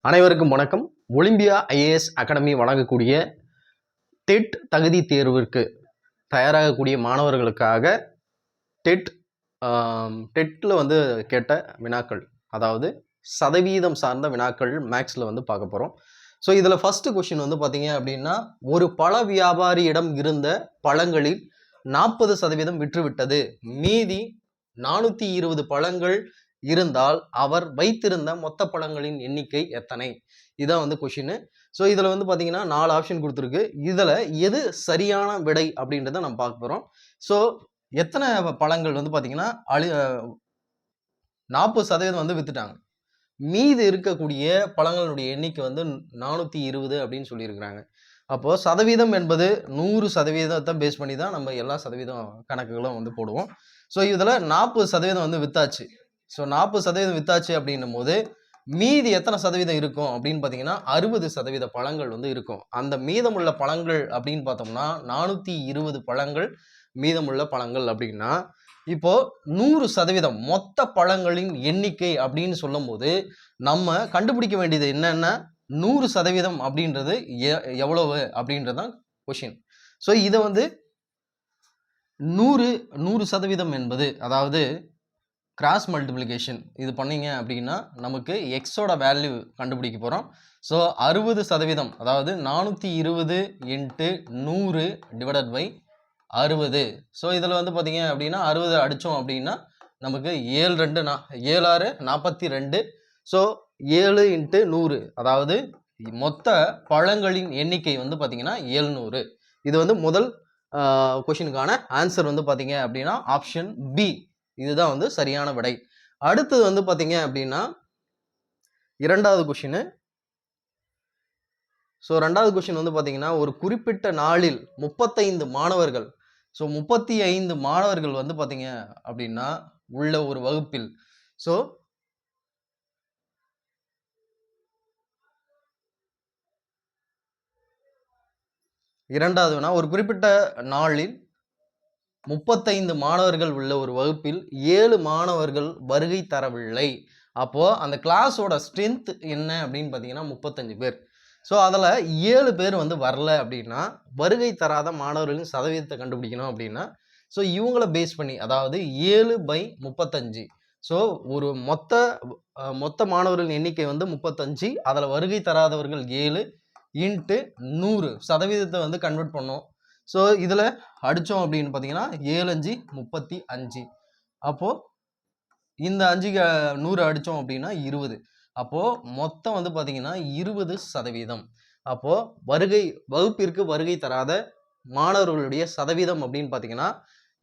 அனைவருக்கும் வணக்கம். Olympia IAS academy வழங்கக்கூடிய டெட் தகுதி தேர்விற்கு தயாராகக்கூடிய மாணவர்களுக்காக டெட்டில் கேட்ட வினாக்கள், அதாவது சதவீதம் சார்ந்த வினாக்கள் மேக்ஸில் பார்க்க போகிறோம். ஸோ இதில் ஃபஸ்ட்டு கொஷின் பார்த்தீங்க அப்படின்னா, ஒரு பழ வியாபாரியிடம் இருந்த பழங்களில் 40% விற்றுவிட்டது, மீதி 420 பழங்கள் இருந்தால் அவர் வைத்திருந்த மொத்த பழங்களின் எண்ணிக்கை எத்தனை? இதான் கொஷின். ஸோ இதில் பார்த்தீங்கன்னா 4 ஆப்ஷன் கொடுத்துருக்கு. இதில் எது சரியான விடை அப்படின்றத நம்ம பார்க்க போகிறோம். ஸோ எத்தனை பழங்கள் பார்த்தீங்கன்னா 40% வித்துட்டாங்க, மீது இருக்கக்கூடிய பழங்களுடைய எண்ணிக்கை 420 அப்படின்னு சொல்லியிருக்கிறாங்க. அப்போது சதவீதம் என்பது 100% பேஸ் பண்ணி தான் நம்ம எல்லா சதவீதம் கணக்குகளும் போடுவோம். ஸோ இதில் 40% வித்தாச்சு. ஸோ 40% வித்தாச்சு அப்படின்னும் போது மீதி எத்தனை சதவீதம் இருக்கும் அப்படின்னு பார்த்தீங்கன்னா 60% பழங்கள் இருக்கும். அந்த மீதமுள்ள பழங்கள் அப்படின்னு பார்த்தோம்னா 420 பழங்கள் மீதமுள்ள பழங்கள் அப்படின்னா, இப்போ 100% மொத்த பழங்களின் எண்ணிக்கை அப்படின்னு சொல்லும் போது நம்ம கண்டுபிடிக்க வேண்டியது என்னன்னா 100% அப்படின்றது எவ்வளவு அப்படின்றதான் கொஷின். ஸோ இதை 100% என்பது, அதாவது கிராஸ் மல்டிப்ளிகேஷன் இது பண்ணீங்க அப்படின்னா நமக்கு எக்ஸோட வேல்யூ கண்டுபிடிக்க போகிறோம். ஸோ 60%, அதாவது 420 × 100 / 60. ஸோ இதில் பார்த்தீங்க அப்படின்னா 60 அடித்தோம் அப்படின்னா நமக்கு 7 6 42. ஸோ 7 × 100, அதாவது மொத்த பழங்களின் எண்ணிக்கை பார்த்தீங்கன்னா 700. இது முதல் கொஷினுக்கான ஆன்சர் பார்த்தீங்க அப்படின்னா ஆப்ஷன் பி, இதுதான் சரியான விடை. அடுத்தது பார்த்தீங்க அப்படின்னா இரண்டாவது கொஷின். ஸோ ரெண்டாவது கொஷின் பார்த்தீங்கன்னா, ஒரு குறிப்பிட்ட நாளில் 35 மாணவர்கள், ஸோ 35 மாணவர்கள் பார்த்தீங்க அப்படின்னா உள்ள ஒரு வகுப்பில், ஸோ இரண்டாவது வினா, ஒரு குறிப்பிட்ட நாளில் 35 மாணவர்கள் உள்ள ஒரு வகுப்பில் 7 மாணவர்கள் வருகை தரவில்லை. அப்போது அந்த கிளாஸோட ஸ்ட்ரென்த் என்ன அப்படின்னு பார்த்தீங்கன்னா 35 பேர். ஸோ அதில் 7 பேர் வரல அப்படின்னா வருகை தராத மாணவர்களின் சதவீதத்தை கண்டுபிடிக்கணும் அப்படின்னா, ஸோ இவங்கள பேஸ் பண்ணி, அதாவது 7/35. ஸோ ஒரு மொத்த மாணவர்களின் எண்ணிக்கை 35, அதில் வருகை தராதவர்கள் 7 × 100 சதவீதத்தை கன்வெர்ட் பண்ணோம். ஸோ இதில் அடித்தோம் அப்படின்னு பார்த்தீங்கன்னா 7 5 35. அப்போது இந்த 5க்கு 100 அடித்தோம் அப்படின்னா 20. அப்போது மொத்தம் பார்த்தீங்கன்னா 20%. அப்போது வகுப்பிற்கு வருகை தராத மாணவர்களுடைய சதவீதம் அப்படின்னு பார்த்தீங்கன்னா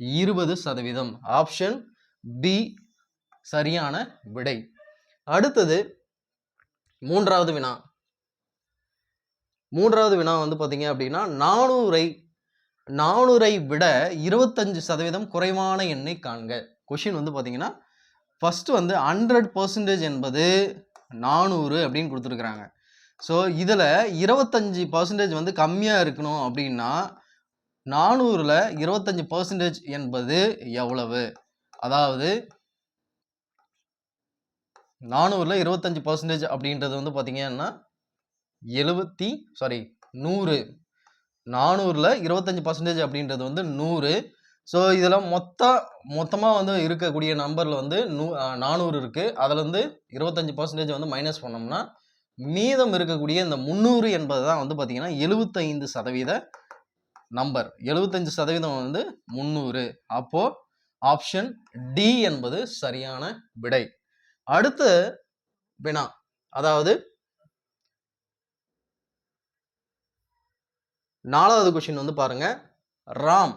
20%. ஆப்ஷன் பி சரியான விடை. அடுத்தது மூன்றாவது வினா. பார்த்தீங்க அப்படின்னா 400ஐ விட 25% குறைவான எண்ணை காண்க. கொஷின் பார்த்தீங்கன்னா ஃபர்ஸ்ட் 100% என்பது 400 அப்படின்னு கொடுத்துருக்குறாங்க. ஸோ இதில் 25% கம்மியாக இருக்கணும் அப்படின்னா 400ல் 25% என்பது எவ்வளவு? அதாவது 400ல் 25% அப்படின்றது பார்த்தீங்கன்னா 100. 400ல் 25% அப்படின்றது 100. ஸோ இதில் மொத்தமாக இருக்கக்கூடிய நம்பரில் 400 இருக்குது. அதில் 25% மைனஸ் பண்ணோம்னா மீதம் இருக்கக்கூடிய இந்த 300 என்பது தான் பார்த்தீங்கன்னா 75% நம்பர். 75% 300. அப்போது ஆப்ஷன் டி என்பது சரியான விடை. அடுத்த வினா, அதாவது 4வது கொஷின் பாருங்க. ராம்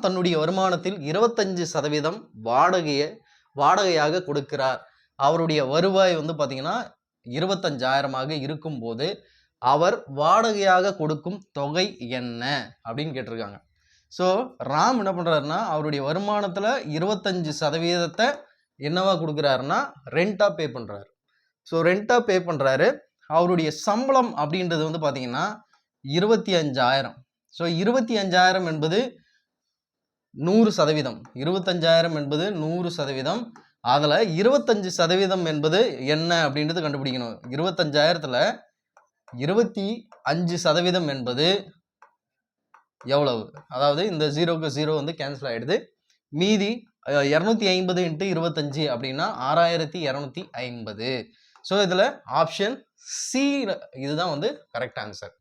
தன்னுடைய வருமானத்தில் 25% வாடகையாக கொடுக்கிறார். அவருடைய வருவாய் பார்த்தீங்கன்னா 25,000 இருக்கும்போது அவர் வாடகையாக கொடுக்கும் தொகை என்ன அப்படின்னு கேட்டிருக்காங்க. ஸோ ராம் என்ன பண்ணுறாருன்னா, அவருடைய வருமானத்தில் 25% என்னவா கொடுக்குறாருன்னா ரெண்டாக பே பண்ணுறாரு. ஸோ ரெண்டாக பே பண்ணுறாரு. அவருடைய சம்பளம் அப்படின்றது பார்த்தீங்கன்னா 25,000. ஸோ 25,000 என்பது 100%. 25,000 என்பது 100%. அதில் 25% என்பது என்ன அப்படின்றது கண்டுபிடிக்கணும். 25,000ல் 25% என்பது எவ்வளவு? அதாவது இந்த 0க்கு 0 வந்து கேன்சல் ஆகிடுது. மீதி 250 × 25 அப்படின்னா 6250. ஸோ இதில் ஆப்ஷன் சி இதுதான் வந்து கரெக்ட் ஆன்சர்.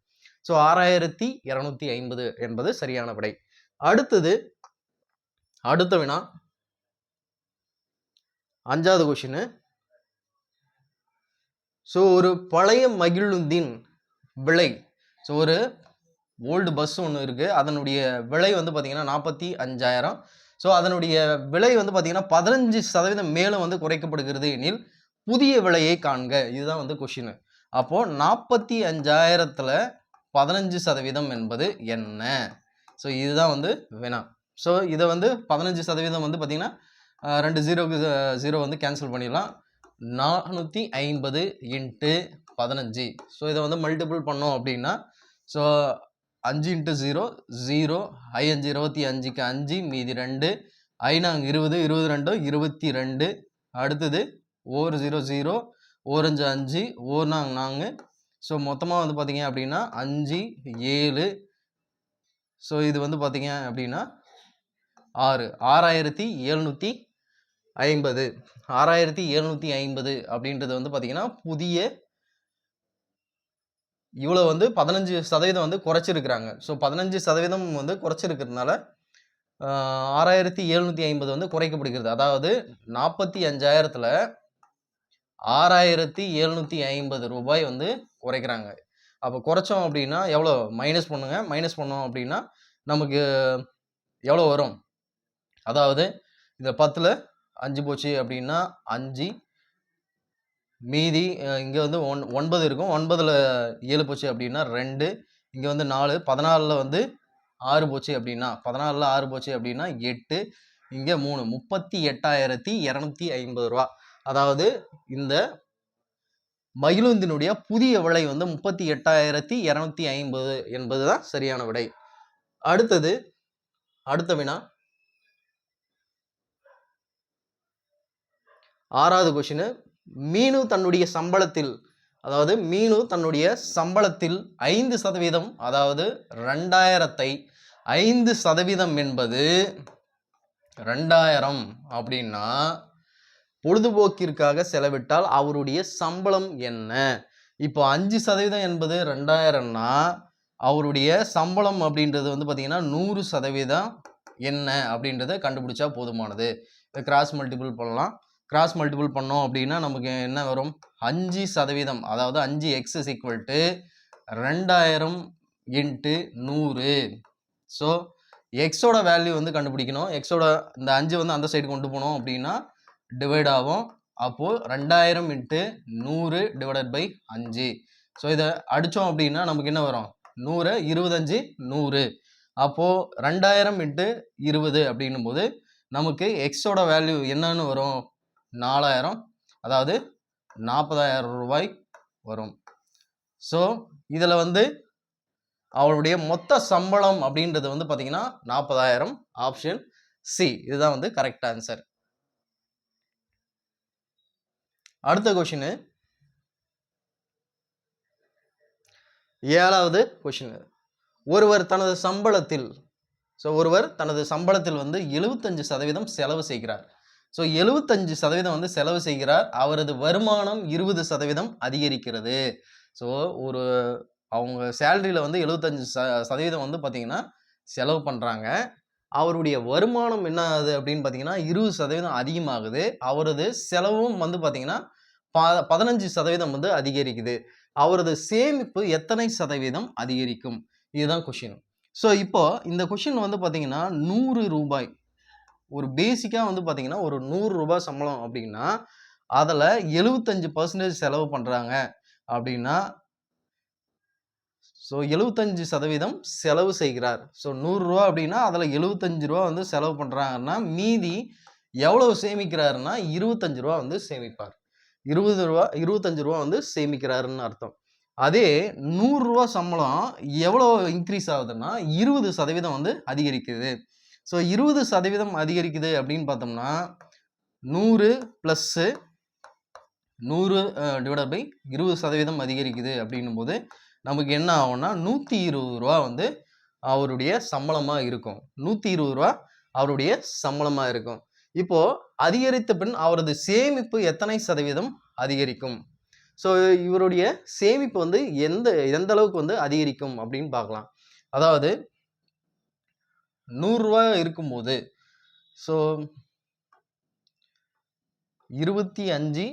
ஸோ 6250 என்பது சரியான விடை. அடுத்த வினா 5வது கொஸ்டின். ஸோ ஒரு பழைய மகிழுந்தின் விலை, ஸோ ஒரு ஓல்டு பஸ் ஒன்று இருக்குது, அதனுடைய விலை வந்து பார்த்தீங்கன்னா 45,000. ஸோ அதனுடைய விலை வந்து பார்த்தீங்கன்னா 15% மேலும் வந்து குறைக்கப்படுகிறது எனில் புதிய விலையை காண்க. இதுதான் வந்து கொஷின். அப்போது 45,000ல் 15% என்பது என்ன? ஸோ இதுதான் வந்து வினா. ஸோ இதை வந்து 15% வந்து பார்த்தீங்கன்னா 2 0க்கு 0 வந்து கேன்சல் பண்ணிடலாம். 450 × 15. ஸோ இதை வந்து மல்டிபிள் பண்ணோம் அப்படின்னா, ஸோ 5 × 0 0, 5 25க்கு 5, மீதி 2, 5 20, 22 22. அடுத்தது 1 0 0, 1 5 5, 1 4. ஸோ மொத்தமாக வந்து பார்த்தீங்க அப்படின்னா 5 7. ஸோ இது வந்து பார்த்தீங்க அப்படின்னா 6, 6750. 6750 அப்படின்றது வந்து பார்த்தீங்கன்னா புதிய இவ்வளோ வந்து 15% வந்து குறைச்சிருக்கிறாங்க. ஸோ 15% வந்து குறைச்சிருக்கிறதுனால 6750 வந்து குறைக்கப்படுகிறது. அதாவது 45,000ல் 6750 ரூபாய் வந்து குறைக்கிறாங்க. அப்போ குறைச்சோம் அப்படின்னா எவ்வளோ? மைனஸ் பண்ணுங்க. மைனஸ் பண்ணோம் அப்படின்னா நமக்கு எவ்வளோ வரும்? அதாவது இந்த 10ல் 5 போச்சு அப்படின்னா 5, மீதி இங்கே வந்து 9 இருக்கும். 9ல் 7 போச்சு அப்படின்னா 2, இங்கே வந்து 4, 14ல் வந்து 6 போச்சு அப்படின்னா 14ல் 6 போச்சு அப்படின்னா 8, இங்கே 3, 38,250 ரூபா. அதாவது இந்த மகிழுந்தினுடைய புதிய விலை வந்து 38,250 என்பது தான் சரியான விடை. அடுத்த வினா 6வது கொஸ்டின். மீனு தன்னுடைய சம்பளத்தில், அதாவது மீனு தன்னுடைய சம்பளத்தில் 5%, அதாவது 2000ஐ 5% என்பது 2000 அப்படின்னா பொழுதுபோக்கிற்காக செலவிட்டால் அவருடைய சம்பளம் என்ன? இப்போ 5% என்பது 2000னா அவருடைய சம்பளம் அப்படின்றது வந்து பார்த்தீங்கன்னா 100% என்ன அப்படின்றத கண்டுபிடிச்சா போதுமானது. இதை கிராஸ் மல்டிபிள் பண்ணலாம். கிராஸ் மல்டிபிள் பண்ணோம் அப்படின்னா நமக்கு என்ன வரும்? 5%, அதாவது 5x = 2000 × 100. ஸோ எக்ஸோட வேல்யூ வந்து கண்டுபிடிக்கணும். எக்ஸோட இந்த 5 வந்து அந்த சைடு கொண்டு போனோம் அப்படின்னா டிவைட் ஆகும். அப்போது 2000 × 100 / 5. ஸோ இதை அடித்தோம் அப்படின்னா நமக்கு என்ன வரும்? 100 25 100. அப்போது 2000 × 20 அப்படின்னும் போது நமக்கு எக்ஸோட வேல்யூ என்னன்னு வரும்? 4000, அதாவது 40,000 ரூபாய் வரும். ஸோ இதில் வந்து அவளுடைய மொத்த சம்பளம் அப்படின்றது வந்து பார்த்தீங்கன்னா 40,000. ஆப்ஷன் சி இதுதான் வந்து கரெக்ட் ஆன்சர். அடுத்த கொஸ்டின் 7வது கொஸ்டின். ஒருவர் தனது சம்பளத்தில் வந்து 75% செலவு செய்கிறார். ஸோ 75% வந்து செலவு செய்கிறார். அவரது வருமானம் 20% அதிகரிக்கிறது. ஸோ அவங்க சேலரியில் வந்து 75% வந்து பார்த்தீங்கன்னா செலவு பண்ணுறாங்க. அவருடைய வருமானம் என்ன ஆகுது அப்படின்னு பார்த்தீங்கன்னா 20% அதிகமாகுது. அவரது செலவும் வந்து பார்த்தீங்கன்னா 15% வந்து அதிகரிக்குது. அவரது சேமிப்பு எத்தனை சதவீதம் அதிகரிக்கும்? இதுதான் கொஷின். ஸோ இப்போ இந்த கொஷின் வந்து பார்த்தீங்கன்னா 100 ரூபாய், ஒரு பேசிக்காக வந்து பார்த்தீங்கன்னா ஒரு 100 ரூபாய் சம்பளம் அப்படின்னா அதில் 75% செலவு பண்ணுறாங்க அப்படின்னா, ஸோ 75% செலவு செய்கிறார். ஸோ 100 ரூபா அப்படின்னா அதில் 75 ரூபா வந்து செலவு பண்ணுறாங்கன்னா மீதி எவ்வளவு சேமிக்கிறாருன்னா 25 ரூபா வந்து சேமிப்பார். 25 ரூபா வந்து சேமிக்கிறாருன்னு அர்த்தம். அதே 100 ரூபா சம்பளம் எவ்வளோ இன்க்ரீஸ் ஆகுதுன்னா 20% வந்து அதிகரிக்குது. ஸோ 20% அதிகரிக்குது அப்படின்னு பார்த்தோம்னா 100 + 100 டிவைடட் பை 20% அதிகரிக்குது அப்படின்னும் போது நமக்கு என்ன ஆகும்னா 120 ரூபா வந்து அவருடைய சம்பளமா இருக்கும். 120 ரூபா அவருடைய சம்பளமா இருக்கும். இப்போ அதிகரித்த பின் அவரது சேமிப்பு எத்தனை சதவீதம் அதிகரிக்கும்? ஸோ இவருடைய சேமிப்பு வந்து எந்த அளவுக்கு வந்து அதிகரிக்கும் அப்படின்னு பார்க்கலாம். அதாவது 100 ரூபா இருக்கும்போது ஸோ 25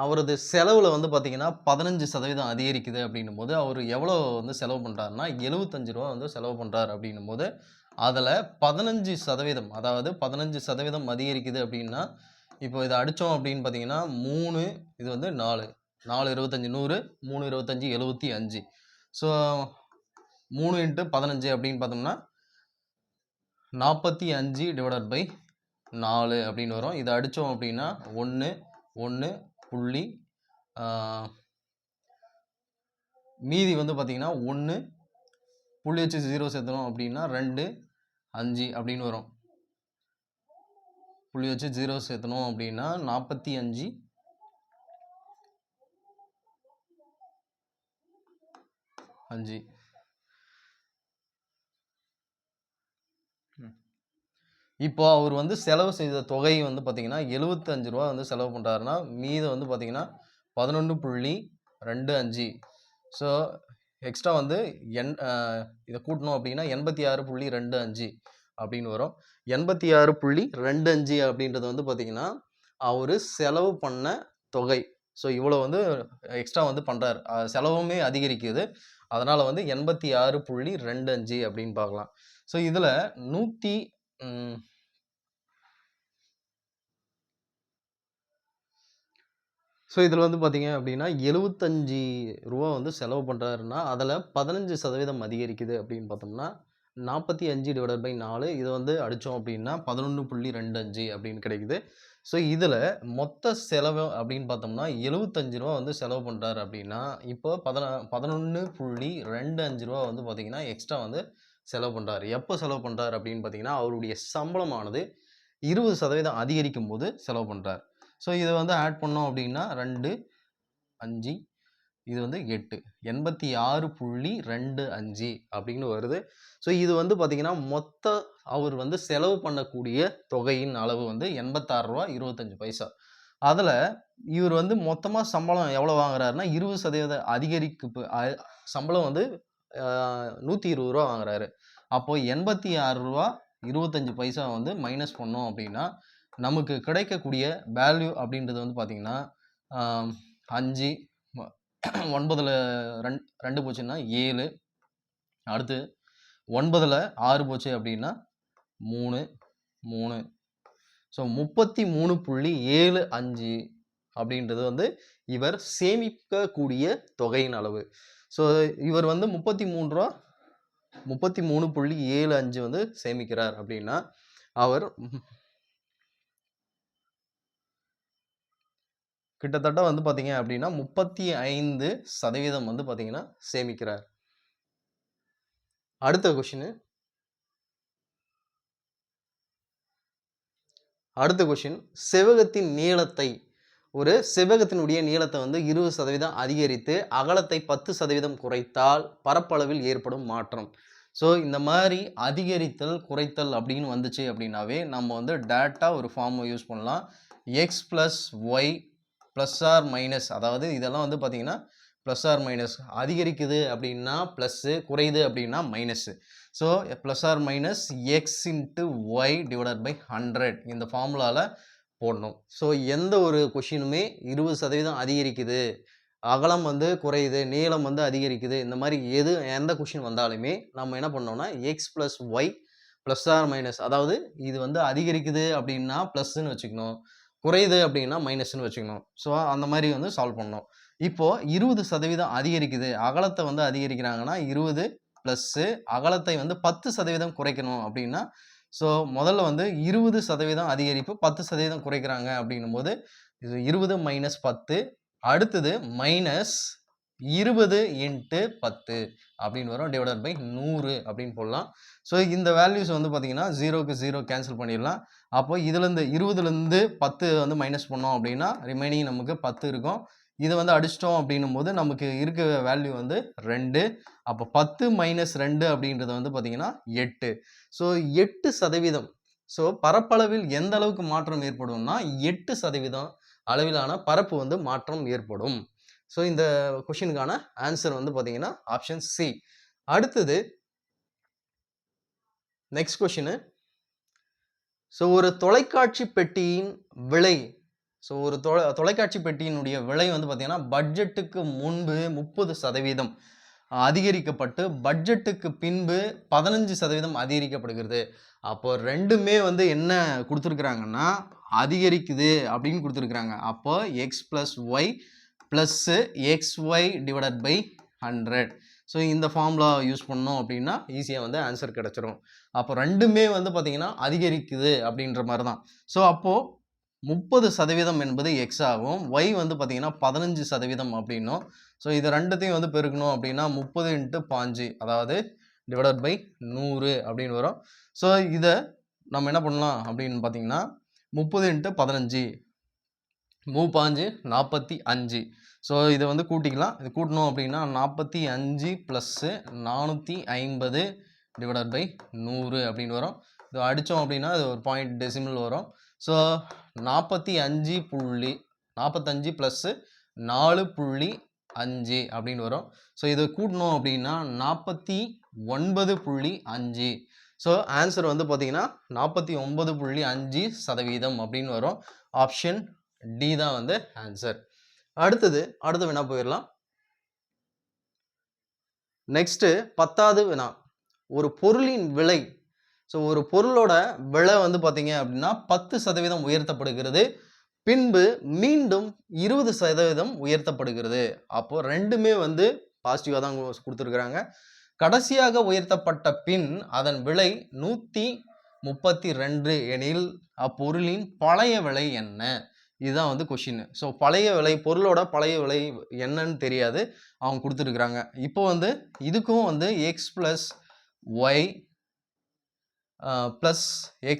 அவரது செலவுல வந்து பார்த்தீங்கன்னா 15% அதிகரிக்குது அப்படின்னும் போது அவர் எவ்வளோ வந்து செலவு பண்றாருன்னா 75 ரூபா வந்து செலவு பண்றாரு அப்படின்னும் போது அதில் 15% அதாவது 15% அதிகரிக்குது அப்படின்னா இப்போ இதை அடித்தோம் அப்படின்னு பார்த்தீங்கன்னா 3 இது வந்து 4 4 25 100 3 25 75 ஸோ 3 × 15 அப்படின்னு பார்த்தோம்னா 45 டிவைடட் பை 4 அப்படின்னு வரும். இதை அடித்தோம் அப்படின்னா 1 புள்ளி மீதி வந்து பார்த்தீங்கன்னா 1 புள்ளி வச்சு 0 சேர்த்தணும் அப்படின்னா 2 5 அப்படின்னு வரும். புள்ளி வச்சு 0 சேர்த்தணும் அப்படின்னா 45 5. இப்போ அவர் வந்து செலவு செய்த தொகை வந்து பார்த்தீங்கன்னா 75 ரூபா வந்து செலவு பண்ணுறாருன்னா மீதம் வந்து பார்த்தீங்கன்னா 11.25. ஸோ எக்ஸ்ட்ரா வந்து இதை கூட்டணும் அப்படின்னா 86.25 அப்படின்னு வரும். 86.25 அப்படின்றது வந்து பார்த்தீங்கன்னா அவர் செலவு பண்ண தொகை. ஸோ இவ்வளோ வந்து எக்ஸ்ட்ரா வந்து பண்ணுறாரு, செலவுமே அதிகரிக்குது. அதனால் வந்து 86.25 அப்படின்னு பார்க்கலாம். ஸோ இதில் 100 ஸோ இதில் வந்து பார்த்தீங்க அப்படின்னா 75 ரூபா வந்து செலவு பண்ணுறாருன்னா அதில் 15% அதிகரிக்குது அப்படின்னு பார்த்தோம்னா 45 டிவைடட் பை 4 இதை வந்து அடித்தோம் அப்படின்னா 11.25 அப்படின்னு கிடைக்குது. ஸோ இதில் மொத்த செலவு அப்படின்னு பார்த்தோம்னா 75 ரூபா வந்து செலவு பண்ணுறாரு அப்படின்னா இப்போ 11.25 ரூபா வந்து பார்த்தீங்கன்னா எக்ஸ்ட்ரா வந்து செலவு பண்ணுறாரு. எப்போ செலவு பண்ணுறாரு அப்படின்னு பார்த்தீங்கன்னா அவருடைய சம்பளமானது 20% அதிகரிக்கும் போது செலவு பண்ணுறாரு. ஸோ இதை வந்து ஆட் பண்ணோம் அப்படின்னா 2 5 இது வந்து 8 86.25 அப்படின்னு வருது. ஸோ இது வந்து பார்த்தீங்கன்னா மொத்த அவர் வந்து செலவு பண்ணக்கூடிய தொகையின் அளவு வந்து 86 ரூபா 25 பைசா. அதில் இவர் வந்து மொத்தமாக சம்பளம் எவ்வளோ வாங்குறாருன்னா 20% அதிகரிப்பு சம்பளம் வந்து 120 ரூபா வாங்குறாரு. அப்போது 86 ரூபா 25 பைசா வந்து மைனஸ் பண்ணோம் அப்படின்னா நமக்கு கிடைக்கக்கூடிய வேல்யூ அப்படின்றது வந்து பார்த்தீங்கன்னா 5 9ல் 2 போச்சுன்னா 7, அடுத்து 9ல் 6 போச்சு அப்படின்னா 3. ஸோ 33.75 அப்படின்றது வந்து இவர் சேமிக்கக்கூடிய தொகையின் அளவு. ஸோ இவர் வந்து 33.75 வந்து சேமிக்கிறார் அப்படின்னா அவர் கிட்டத்தட்ட வந்து பார்த்தீங்க அப்படின்னா 35% வந்து பார்த்தீங்கன்னா சேமிக்கிறார். அடுத்த கொஷின் செவ்வகத்தின் நீளத்தை ஒரு செவ்வகத்தினுடைய நீளத்தை வந்து 20% அதிகரித்து அகலத்தை 10% குறைத்தால் பரப்பளவில் ஏற்படும் மாற்றம். ஸோ இந்த மாதிரி அதிகரித்தல் குறைத்தல் அப்படின்னு வந்துச்சு அப்படின்னாவே நம்ம வந்து டேட்டா ஒரு ஃபார்மை யூஸ் பண்ணலாம். X plus y plus or minus, அதாவது இதெல்லாம் வந்து பார்த்தீங்கன்னா ப்ளஸ் ஆர் மைனஸ், அதிகரிக்குது அப்படின்னா ப்ளஸ்ஸு, குறையுது அப்படின்னா minus. So plus or minus x into y divided by 100 இந்த ஃபார்முலாவில் போடணும். ஸோ எந்த ஒரு கொஷினுமே 20% அதிகரிக்குது, அகலம் வந்து குறையுது, நீளம் வந்து அதிகரிக்குது, இந்த மாதிரி எந்த கொஷின் வந்தாலுமே நம்ம என்ன பண்ணோம்னா x plus y plus or minus, அதாவது இது வந்து அதிகரிக்குது அப்படின்னா ப்ளஸ்ன்னு வச்சுக்கணும், குறையுது அப்படின்னா மைனஸ்ன்னு வச்சுக்கணும். ஸோ அந்த மாதிரி வந்து சால்வ் பண்ணணும். இப்போது 20% அதிகரிக்குது, அகலத்தை வந்து அதிகரிக்கிறாங்கன்னா 20 ப்ளஸ்ஸு அகலத்தை வந்து 10% குறைக்கணும் அப்படின்னா ஸோ முதல்ல வந்து 20% அதிகரிப்பு 10% குறைக்கிறாங்க அப்படின்னும் போது இது 20 மைனஸ் 10, அடுத்தது மைனஸ் 20 × 10 அப்படின்னு வரும், டிவைடட் பை 100 அப்படின்னு போடலாம். ஸோ இந்த வேல்யூஸ் வந்து பார்த்தீங்கன்னா 0க்கு 0 கேன்சல் பண்ணிடலாம். அப்போ இதுலேருந்து 20லேருந்து 10 வந்து மைனஸ் பண்ணோம் அப்படின்னா ரிமைனிங் நமக்கு 10 இருக்கும். இதை வந்து அடிச்சிட்டோம் அப்படின்னும் போது நமக்கு இருக்க வேல்யூ வந்து 2. அப்போ 10 - 2 அப்படின்றது வந்து பார்த்தீங்கன்னா 8. ஸோ 8%. ஸோ பரப்பளவில் எந்த அளவுக்கு மாற்றம் ஏற்படும்னா 8% அளவிலான பரப்பு வந்து மாற்றம் ஏற்படும். ஸோ இந்த கொஷினுக்கான ஆன்சர் வந்து பார்த்தீங்கன்னா ஆப்ஷன் சி. அடுத்தது நெக்ஸ்ட் கொஷின். ஸோ ஒரு தொலைக்காட்சி பெட்டியின் விலை, ஸோ ஒரு தொலைக்காட்சி பெட்டியினுடைய விலை வந்து பார்த்தீங்கன்னா பட்ஜெட்டுக்கு முன்பு 30% அதிகரிக்கப்பட்டு பட்ஜெட்டுக்கு பின்பு 15% அதிகரிக்கப்படுகிறது. அப்போ ரெண்டுமே வந்து என்ன கொடுத்துருக்குறாங்கன்னா அதிகரிக்குது அப்படின்னு கொடுத்துருக்குறாங்க. அப்போ x + y + xy divided by 100. So இந்த ஃபார்முலா யூஸ் பண்ணோம் அப்படின்னா ஈஸியாக வந்து ஆன்சர் கிடச்சிரும். அப்போ ரெண்டுமே வந்து பார்த்தீங்கன்னா அதிகரிக்குது அப்படின்ற மாதிரி தான். ஸோ அப்போது 30% என்பது எக்ஸ் ஆகும், ஒய் வந்து பார்த்தீங்கன்னா 15% அப்படின்னும். ஸோ இது ரெண்டுத்தையும் வந்து பெருக்கணும் அப்படின்னா 30 × 5 அதாவது டிவைடட் பை 100 அப்படின்னு வரும். ஸோ இதை நம்ம என்ன பண்ணலாம் அப்படின்னு பார்த்தீங்கன்னா 30 × 15 5 45. ஸோ இதை வந்து கூட்டிக்கலாம். இது கூட்டணும் அப்படின்னா 45 + 450 டிவைடட் பை 100 அப்படின்னு வரும். இது அடித்தோம் அப்படின்னா அது ஒரு பாயிண்ட் டெசிமல் வரும். ஸோ 45 + 4.5 அப்படின்னு வரும். ஸோ இதை கூட்டணும் அப்படின்னா 49.5. ஸோ ஆன்சர் வந்து பார்த்தீங்கன்னா 49.5% அப்படின்னு வரும். ஆப்ஷன் டி தான் வந்து ஆன்சர். அடுத்த வினா போயிடலாம். நெக்ஸ்ட் 10வது வினா. ஒரு பொருளின் விலை, ஸோ ஒரு பொருளோட விலை வந்து பார்த்தீங்க அப்படின்னா 10% உயர்த்தப்படுகிறது, பின்பு மீண்டும் 20% உயர்த்தப்படுகிறது. அப்போ ரெண்டுமே வந்து பாசிட்டிவாக தான் கொடுத்துருக்குறாங்க. கடைசியாக உயர்த்தப்பட்ட பின் அதன் விலை 132 எனில் அப்பொருளின் பழைய விலை என்ன? இதுதான் வந்து கொஷின். ஸோ பழைய விலை, பொருளோட பழைய விலை என்னன்னு தெரியாது, அவங்க கொடுத்துருக்குறாங்க. இப்போ வந்து இதுக்கும் வந்து x + y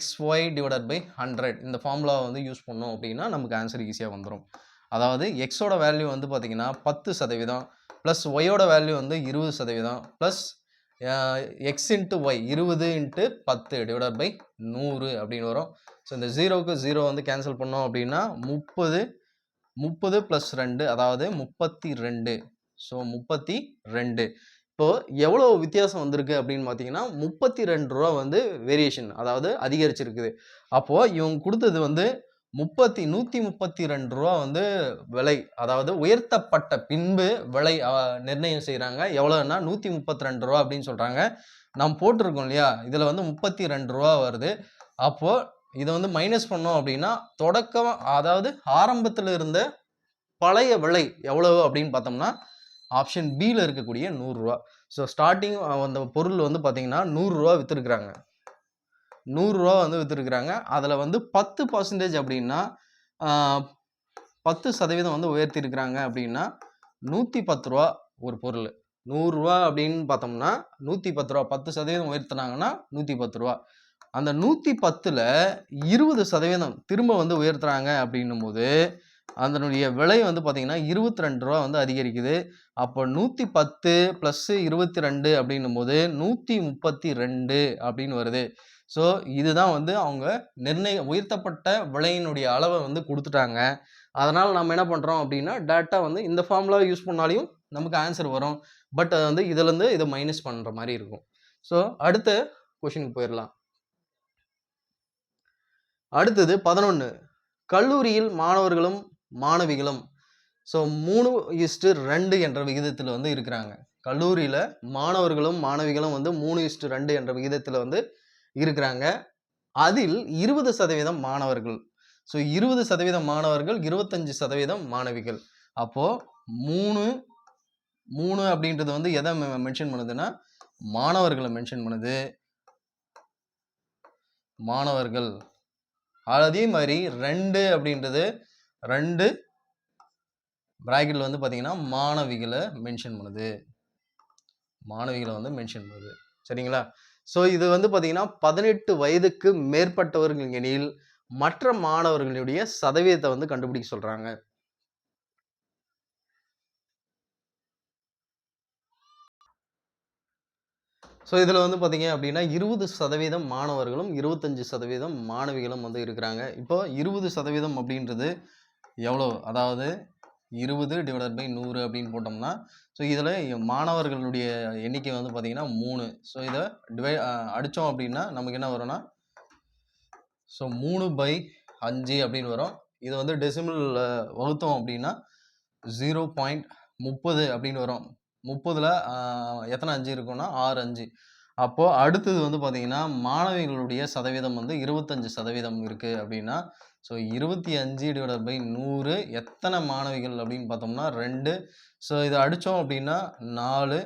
xy divided by 100 இந்த ஃபார்முலாவை வந்து யூஸ் பண்ணோம் அப்படின்னா நமக்கு ஆன்சர் ஈஸியாக வந்துடும். அதாவது எக்ஸோட வேல்யூ வந்து பார்த்தீங்கன்னா 10% ப்ளஸ் ஒய்யோட வேல்யூ வந்து 20% plus x × y 20 × 10 divided by 100 அப்படின்னு வரும். ஸோ இந்த 0க்கு 0 வந்து கேன்சல் பண்ணோம் அப்படின்னா 30 + 2 அதாவது 32. ஸோ 32. இப்போது எவ்வளோ வித்தியாசம் வந்திருக்கு அப்படின்னு பார்த்தீங்கன்னா 32 ரூபா வந்து வேரியேஷன், அதாவது அதிகரிச்சிருக்குது. அப்போது இவங்க கொடுத்தது வந்து 132 ரூபா வந்து விலை, அதாவது உயர்த்தப்பட்ட பின்பு விலை நிர்ணயம் செய்கிறாங்க. எவ்வளோன்னா 132 ரூபா அப்படின்னு சொல்கிறாங்க. நாம் போட்டிருக்கோம் இல்லையா, இதில் வந்து 32 ரூபா வருது. அப்போது இதை வந்து மைனஸ் பண்ணோம் அப்படின்னா தொடக்கம், அதாவது ஆரம்பத்தில் இருந்த பழைய விலை எவ்வளவு அப்படின்னு பார்த்தோம்னா ஆப்ஷன் பியில் இருக்கக்கூடிய 100 ரூபா. ஸோ ஸ்டார்டிங் அந்த பொருள் வந்து பார்த்தீங்கன்னா 100 ரூபா விற்றுருக்குறாங்க, 100 ரூபா வந்து விற்றுருக்குறாங்க. அதில் வந்து 10% அப்படின்னா 10% வந்து உயர்த்திருக்கிறாங்க அப்படின்னா 110 ரூபா ஒரு பொருள். 100 ரூபா அப்படின்னு பார்த்தோம்னா 110 ரூபா, 10% உயர்த்தினாங்கன்னா 110 ரூபா. அந்த 110ல் 20% திரும்ப வந்து உயர்த்துறாங்க அப்படின்னும் போது அதனுடைய விலை வந்து பார்த்தீங்கன்னா 22 ரூபா வந்து அதிகரிக்குது. அப்போ 110 + 22 அப்படின்னும் போது 132 அப்படின்னு வருது. ஸோ இதுதான் வந்து அவங்க உயர்த்தப்பட்ட விலையினுடைய அளவை வந்து கொடுத்துட்டாங்க. அதனால் நம்ம என்ன பண்ணுறோம் அப்படின்னா டேரெக்டாக வந்து இந்த ஃபார்முலா யூஸ் பண்ணாலையும் நமக்கு ஆன்சர் வரும். பட் அது வந்து இதுலேருந்து இதை மைனஸ் பண்ணுற மாதிரி இருக்கும். ஸோ அடுத்த கொஷினுக்கு போயிடலாம். அடுத்தது 11. கல்லூரியில் மாணவர்களும் மாணவிகளும் ஸோ 3:2 என்ற விகிதத்தில் வந்து இருக்கிறாங்க. கல்லூரியில் மாணவர்களும் மாணவிகளும் வந்து 3:2 என்ற விகிதத்தில் வந்து இருக்கிறாங்க. அதில் 20% மாணவர்கள், ஸோ 20% மாணவர்கள், 25% மாணவிகள். அப்போது 3 அப்படின்றது வந்து எதை மென்ஷன் பண்ணுதுன்னா மாணவர்களை மென்ஷன் பண்ணுது, மாணவர்கள். அதே மாதிரி 2 அப்படின்றது 2 பிராக்கெட்ல வந்து பார்த்தீங்கன்னா மாணவிகளை மென்ஷன் பண்ணுது. மாணவிகளை வந்து மென்ஷன் பண்ணுது. சரிங்களா? ஸோ இது வந்து பார்த்தீங்கன்னா 18 வயதுக்கு மேற்பட்டவர்கள் எனில் மற்ற மாணவர்களுடைய சதவீதத்தை வந்து கண்டுபிடிக்க சொல்றாங்க. ஸோ இதில் வந்து பார்த்தீங்க அப்படின்னா 20% மாணவர்களும் 25% மாணவிகளும் வந்து இருக்கிறாங்க. இப்போ 20% அப்படின்றது எவ்வளோ? அதாவது 20 டிவைடட் பை 100 அப்படின்னு போட்டோம்னா, ஸோ இதில் மாணவர்களுடைய எண்ணிக்கை வந்து பார்த்தீங்கன்னா 3. ஸோ இதை அடித்தோம் அப்படின்னா நமக்கு என்ன வரும்னா, ஸோ 3/5 அப்படின்னு வரும். இதை வந்து டெசிமல் வகுத்தோம் அப்படின்னா 0.30 அப்படின்னு வரும். 30ல் எத்தனை 5 இருக்குன்னா 6 5. அப்போது அடுத்தது வந்து பார்த்தீங்கன்னா மாணவிகளுடைய சதவீதம் வந்து 25% இருக்கு அப்படின்னா, ஸோ 25 டிவைடட் பை 100 எத்தனை மாணவிகள் அப்படின்னு பார்த்தோம்னா 2. ஸோ இதை அடித்தோம் அப்படின்னா 4.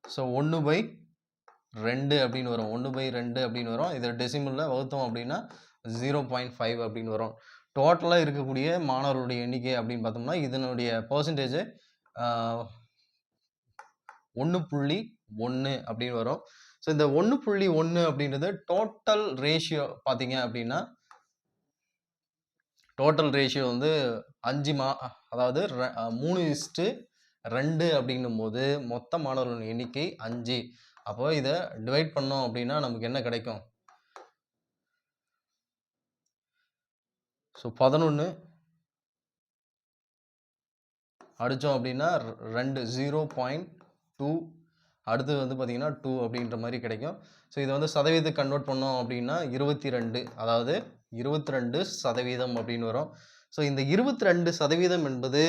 ஸோ 1/2 அப்படின்னு வரும். 1/2 அப்படின்னு வரும். இதை டெசிமலில் வகுத்தோம் அப்படின்னா 0.5 அப்படின்னு வரும். டோட்டலாக இருக்கக்கூடிய மாணவர்களுடைய எண்ணிக்கை அப்படின்னு பார்த்தோம்னா இதனுடைய பர்சன்டேஜ் 1.1 அப்படின்னு வரும். ஸோ இந்த 1.1 அப்படின்றது டோட்டல் ரேஷியோ பார்த்தீங்க அப்படின்னா, டோட்டல் ரேஷியோ வந்து 5 அதாவது 3:2 அப்படின்னும்போது மொத்த மாணவர்களின் எண்ணிக்கை 5. அப்போ இதை டிவைட் பண்ணோம் அப்படின்னா நமக்கு என்ன கிடைக்கும்? ஸோ 11 அடித்தோம் அப்படின்னா 2 0.2 அடுத்து வந்து பார்த்தீங்கன்னா 2 அப்படின்ற மாதிரி கிடைக்கும். ஸோ இதை வந்து சதவீதத்துக்கு கன்வெர்ட் பண்ணோம் அப்படின்னா 22, அதாவது 22% அப்படின்னு வரும். ஸோ இந்த 22% என்பது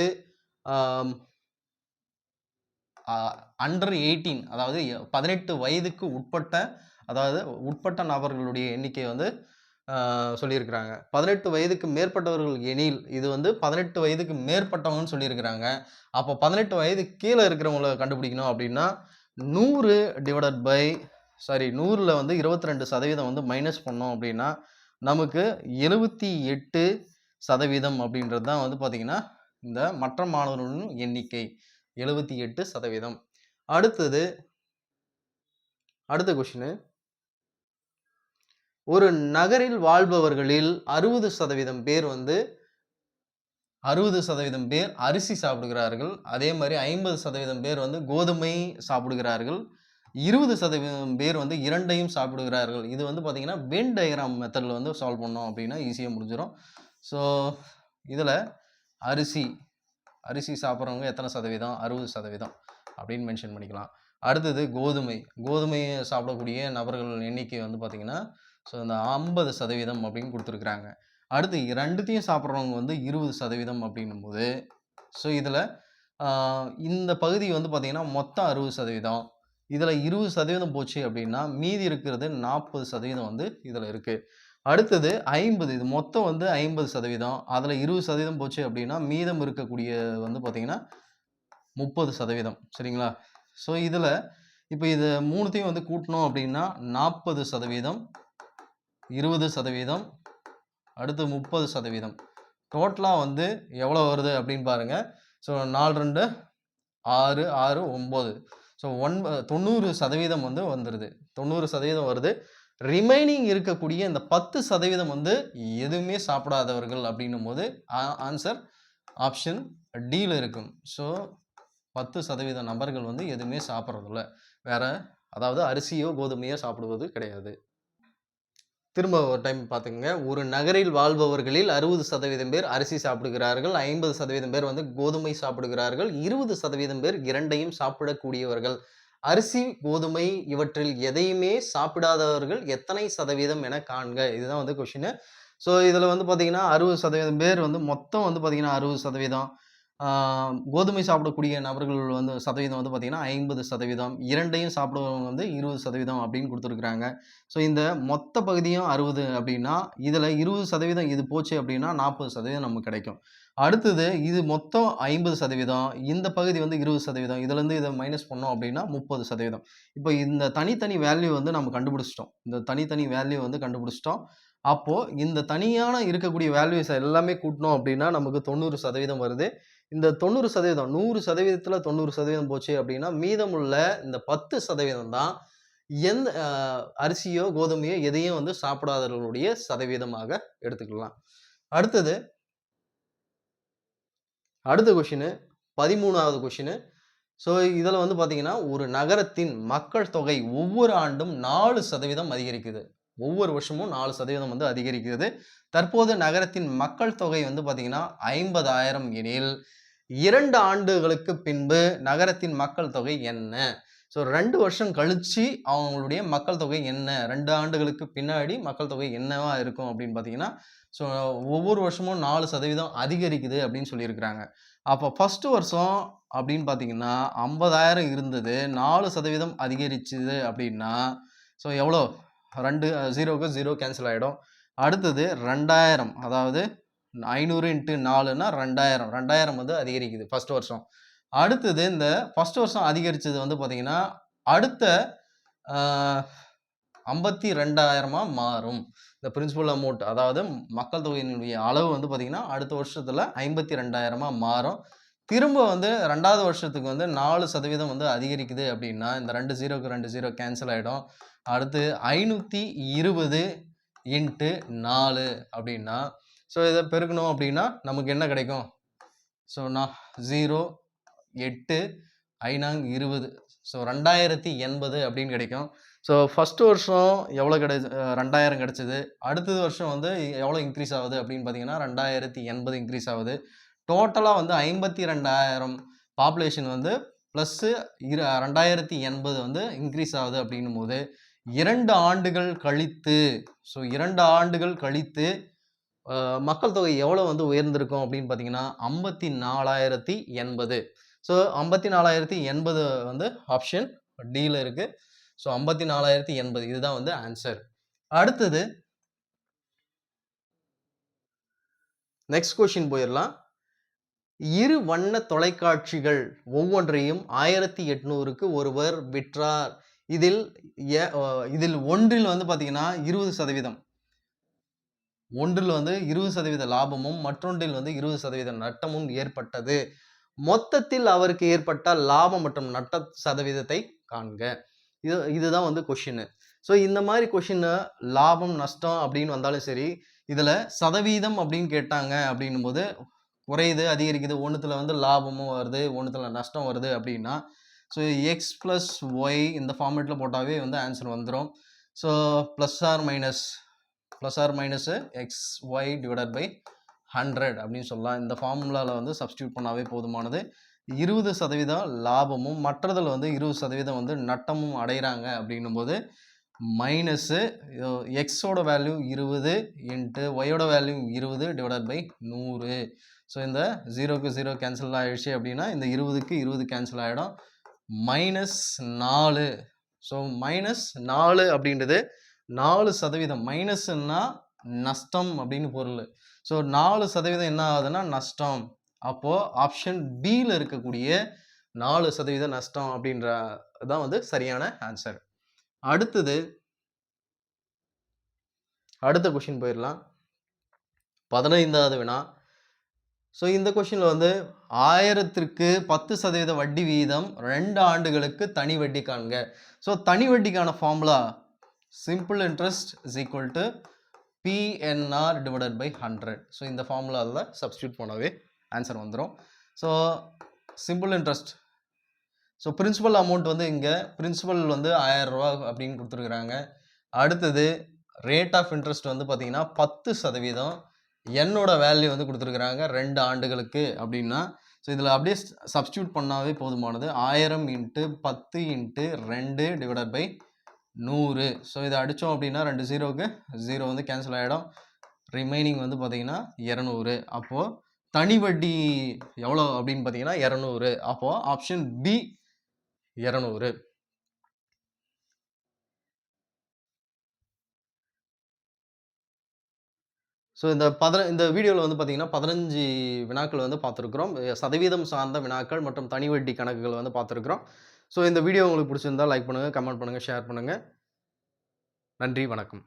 அண்டர் 18, அதாவது 18 வயதுக்கு உட்பட்ட, அதாவது உட்பட்ட நபர்களுடைய எண்ணிக்கை வந்து சொல்லியிருக்கிறாங்க. 18 வயதுக்கு மேற்பட்டவர்கள் எனில் இது வந்து 18 வயதுக்கு மேற்பட்டவங்கன்னு சொல்லியிருக்கிறாங்க. அப்போ 18 வயதுக்கு கீழே இருக்கிறவங்கள கண்டுபிடிக்கணும் அப்படின்னா 100 டிவைடட் பை 100ல் வந்து 22% வந்து மைனஸ் பண்ணோம் அப்படின்னா நமக்கு 78% அப்படின்றது தான் வந்து பார்த்தீங்கன்னா இந்த மற்ற மாணவர்களின் எண்ணிக்கை 78%. அடுத்த கொஸ்டின், ஒரு நகரில் வாழ்பவர்களில் 60% பேர் வந்து 60% பேர் அரிசி சாப்பிடுகிறார்கள். அதே மாதிரி 50% பேர் வந்து கோதுமை சாப்பிடுகிறார்கள். 20% பேர் வந்து இரண்டையும் சாப்பிடுகிறார்கள். இது வந்து பார்த்தீங்கன்னா வென் டயக்ராம் மெத்தடில் வந்து சால்வ் பண்ணோம் அப்படின்னா ஈஸியாக முடிஞ்சிடும். ஸோ இதில் அரிசி சாப்பிட்றவங்க எத்தனை சதவீதம்? 60% அப்படின்னு மென்ஷன் பண்ணிக்கலாம். அடுத்தது கோதுமையை சாப்பிடக்கூடிய நபர்கள் எண்ணிக்கை வந்து பார்த்தீங்கன்னா, ஸோ இந்த 50% அப்படின்னு கொடுத்துருக்குறாங்க. அடுத்து ரெண்டுத்தையும் சாப்பிட்றவங்க வந்து 20% அப்படின்னும்போது, ஸோ இதில் இந்த பகுதி வந்து பார்த்தீங்கன்னா மொத்தம் 60%. இதில் 20% போச்சு அப்படின்னா மீதி இருக்கிறது 40% வந்து இதில் இருக்குது. அடுத்தது 50, இது மொத்தம் வந்து 50%. அதில் 20% போச்சு அப்படின்னா மீதம் இருக்கக்கூடிய வந்து பார்த்தீங்கன்னா 30%. சரிங்களா? ஸோ இதில் இப்போ இது மூணுத்தையும் வந்து கூட்டணும் அப்படின்னா 40%, 20%, அடுத்து 30%. டோட்டலாக வந்து எவ்வளோ வருது அப்படின்னு பாருங்கள். ஸோ 4 2 6 6 9. ஸோ 90% வந்து வந்துடுது. 90% வருது. ரிமைனிங் இருக்கக்கூடிய இந்த 10% வந்து எதுவுமே சாப்பிடாதவர்கள் அப்படின்னும் போது ஆன்சர் ஆப்ஷன் டியில் இருக்கும். ஸோ 10% நபர்கள் வந்து எதுவுமே சாப்பிட்றதில்ல. வேற, அதாவது அரிசியோ கோதுமையோ சாப்பிடுவது கிடையாது. திரும்ப ஒரு டைம் பார்த்துக்கங்க. ஒரு நகரில் வாழ்பவர்களில் 60% பேர் அரிசி சாப்பிடுகிறார்கள். 50% பேர் வந்து கோதுமை சாப்பிடுகிறார்கள். 20% பேர் இரண்டையும் சாப்பிடக்கூடியவர்கள். அரிசி, கோதுமை இவற்றில் எதையுமே சாப்பிடாதவர்கள் எத்தனை சதவீதம் என காண்க. இதுதான் வந்து கொஸ்டின். ஸோ இதில் வந்து பார்த்தீங்கன்னா 60% பேர் வந்து மொத்தம் வந்து பார்த்தீங்கன்னா 60%. கோதுமை சாப்பிடக்கூடிய நபர்கள் வந்து சதவீதம் வந்து பார்த்தீங்கன்னா 50%. இரண்டையும் சாப்பிடுறவங்க வந்து 20% அப்படின்னு கொடுத்துருக்குறாங்க. ஸோ இந்த மொத்த பகுதியும் 60 அப்படின்னா இதில் 20% இது போச்சு அப்படின்னா 40% நமக்கு கிடைக்கும். அடுத்தது இது மொத்தம் 50%, இந்த பகுதி வந்து 20%, இதுலேருந்து இதை மைனஸ் பண்ணோம் அப்படின்னா 30%. இப்போ இந்த தனித்தனி வேல்யூ வந்து நம்ம கண்டுபிடிச்சிட்டோம். அப்போது இந்த தனியான இருக்கக்கூடிய வேல்யூஸ் எல்லாமே கூட்டினோம் அப்படின்னா நமக்கு 90% வருது. இந்த 90% 100%த்தில் 90% போச்சு அப்படின்னா மீதமுள்ள இந்த 10% தான் எந்த அரிசியோ கோதுமையோ எதையும் வந்து சாப்பிடாதவர்களுடைய சதவீதமாக எடுத்துக்கலாம். அடுத்த கொஷினு 13வது கொஷினு. ஸோ இதில் வந்து பார்த்தீங்கன்னா ஒரு நகரத்தின் மக்கள் தொகை ஒவ்வொரு ஆண்டும் 4% அதிகரிக்குது. ஒவ்வொரு வருஷமும் 4% வந்து அதிகரிக்கிறது. தற்போது நகரத்தின் மக்கள் தொகை வந்து பார்த்தீங்கன்னா 50,000 எனில் 2 ஆண்டுகளுக்கு பின்பு நகரத்தின் மக்கள் தொகை என்ன? ஸோ 2 வருஷம் கழிச்சு அவங்களுடைய மக்கள் தொகை என்ன? 2 ஆண்டுகளுக்கு பின்னாடி மக்கள் தொகை என்னவா இருக்கும் அப்படின்னு பார்த்தீங்கன்னா, ஸோ ஒவ்வொரு வருஷமும் 4% அதிகரிக்குது அப்படின்னு சொல்லியிருக்கிறாங்க. அப்போ ஃபர்ஸ்ட் வருஷம் அப்படின்னு பார்த்தீங்கன்னா 50,000 இருந்தது. 4% அதிகரிச்சுது அப்படின்னா, ஸோ எவ்வளோ? 2 0க்கு 0 கேன்சல் ஆகிடும். அடுத்தது 2000, அதாவது 500 × 4ன்னா 2000. 2000 வந்து அதிகரிக்குது ஃபர்ஸ்ட் வருஷம். அடுத்தது இந்த ஃபர்ஸ்ட் வருஷம் அதிகரிச்சது வந்து பார்த்தீங்கன்னா, அடுத்த 52,000 மாறும். இந்த பிரின்சிபல் அமௌண்ட், அதாவது மக்கள் தொகையினுடைய அளவு வந்து பார்த்தீங்கன்னா, அடுத்த வருஷத்துல 52,000 மாறும். திரும்ப வந்து 2வது வருஷத்துக்கு வந்து 4% வந்து அதிகரிக்குது அப்படின்னா, இந்த 2 0க்கு 2 0 கேன்சல் ஆகிடும். அடுத்து 520 × 4 அப்படின்னா, ஸோ இதை பெருக்கணும் அப்படின்னா நமக்கு என்ன கிடைக்கும்? ஸோ 0 8 5 20, ஸோ 2080 அப்படின்னு கிடைக்கும். ஸோ ஃபர்ஸ்ட் வருஷம் எவ்வளோ 2000 கிடைச்சது. அடுத்தது வருஷம் வந்து எவ்வளோ இன்க்ரீஸ் ஆகுது அப்படின்னு பார்த்தீங்கன்னா 2080 இன்க்ரீஸ் ஆகுது. டோட்டலாக வந்து 52,000 பாப்புலேஷன் வந்து ப்ளஸ்ஸு 2080 வந்து இன்க்ரீஸ் ஆகுது அப்படின்னும் போது 2 ஆண்டுகள் கழித்து, ஸோ 2 ஆண்டுகள் கழித்து மக்கள் தொகை எவ்வளோ வந்து உயர்ந்திருக்கும் அப்படின்னு பார்த்தீங்கன்னா 54,080. ஸோ 54,080 வந்து ஆப்ஷன் டியில் இருக்குது. ஸோ 54,080 இதுதான் வந்து ஆன்சர். அடுத்தது நெக்ஸ்ட் கொஷின் போயிடலாம். இரு வண்ண தொலைக்காட்சிகள் ஒவ்வொன்றையும் 1800க்கு ஒருவர் விற்றார். இதில் ஒன்றில் வந்து பார்த்தீங்கன்னா 20%, ஒன்றில் வந்து 20% லாபமும் மற்றொன்றில் வந்து 20% நட்டமும் ஏற்பட்டது. மொத்தத்தில் அவருக்கு ஏற்பட்ட லாபம் மற்றும் நட்ட சதவீதத்தை காண்க. இதுதான் வந்து கொஷின். ஸோ இந்த மாதிரி கொஷின் லாபம் நஷ்டம் அப்படின்னு வந்தாலும் சரி, இதில் சதவீதம் அப்படின்னு கேட்டாங்க அப்படின்னும் போது குறையுது அதிகரிக்குது, ஒன்றுத்தில் வந்து லாபமும் வருது, ஒன்றுத்தில் நஷ்டம் வருது அப்படின்னா, ஸோ எக்ஸ் ப்ளஸ் ஒய் இந்த ஃபார்மேட்டில் போட்டாவே வந்து ஆன்சர் வந்துடும். So plus or minus x y divided by 100 அப்படின்னு சொல்லலாம். இந்த ஃபார்முலாவில் வந்து சப்ஸ்டியூட் பண்ணாவே போதுமானது. 20% லாபமும் மற்றதில் வந்து 20% வந்து நட்டமும் அடைகிறாங்க அப்படின்னும் போது மைனஸு எக்ஸோட வேல்யூ 20 × ஒய்யோட வேல்யூ 20 டிவைடட் பை 100. ஸோ இந்த 0க்கு 0 கேன்சல் ஆகிடுச்சு அப்படின்னா இந்த 20க்கு 20 கேன்சல் ஆகிடும். -4. ஸோ -4 அப்படின்றது 4%. மைனஸ்ன்னா நஷ்டம் அப்படின்னு பொருள். ஸோ 4% என்ன ஆகுதுன்னா நஷ்டம். அப்போது ஆப்ஷன் பியில் இருக்கக்கூடிய 4% நஷ்டம் அப்படின்ற தான் வந்து சரியான ஆன்சர். அடுத்த கொஷின் போயிடலாம். 15வது வினா. ஸோ இந்த கொஷினில் வந்து 1000க்கு 10% வட்டி வீதம் 2 ஆண்டுகளுக்கு தனி வட்டி காண்க. ஸோ தனி வட்டிக்கான formula simple interest is equal to PNR divided by 100. So இந்த ஃபார்முலாவில் சப்ஸ்டியூட் பண்ணவே ஆன்சர் வந்துடும். So simple interest, so principal amount வந்து இங்கே பிரின்சிபல் வந்து 1000 ரூபா அப்படின்னு கொடுத்துருக்குறாங்க. அடுத்தது ரேட் ஆஃப் இன்ட்ரெஸ்ட் வந்து பார்த்தீங்கன்னா 10%. என்னோட வேல்யூ வந்து கொடுத்துருக்குறாங்க 2 ஆண்டுகளுக்கு அப்படின்னா, ஸோ இதில் அப்படியே சப்ஸ்டியூட் பண்ணாவே போதுமானது. 1000 × 10 × 2 டிவைடட் பை 100. ஸோ இதை அடித்தோம் அப்படின்னா 2 0க்கு 0 வந்து கேன்சல் ஆகிடும். ரிமைனிங் வந்து பார்த்தீங்கன்னா 200. அப்போது தனி வட்டி எவ்வளோ அப்படின்னு பார்த்தீங்கன்னா 200. அப்போது ஆப்ஷன் பி 200. ஸோ இந்த வீடியோவில் வந்து பார்த்தீங்கன்னா 15 வினாக்கள் வந்து பார்த்துருக்குறோம். சதவீதம் சார்ந்த வினாக்கள் மற்றும் தனி வட்டி கணக்குகள் வந்து பார்த்துருக்குறோம். ஸோ இந்த வீடியோ உங்களுக்கு பிடிச்சிருந்தால் லைக் பண்ணுங்கள், கமெண்ட் பண்ணுங்கள், ஷேர் பண்ணுங்கள். நன்றி, வணக்கம்.